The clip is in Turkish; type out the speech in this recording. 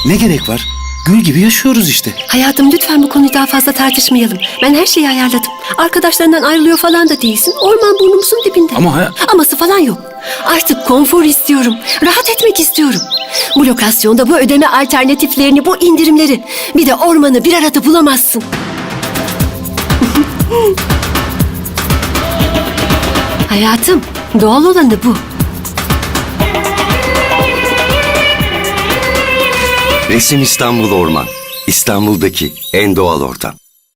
Ne gerek var? Gül gibi yaşıyoruz işte. Hayatım lütfen bu konuyu daha fazla tartışmayalım. Ben her şeyi ayarladım. Arkadaşlarından ayrılıyor falan da değilsin. Orman burnumuzun dibinde. Ama Aması falan yok. Artık konfor istiyorum. Rahat etmek istiyorum. Bu lokasyonda bu ödeme alternatiflerini, bu indirimleri, bir de ormanı bir arada bulamazsın. Hayatım, doğal olanı bu. Resim İstanbul Orman. İstanbul'daki en doğal ortam.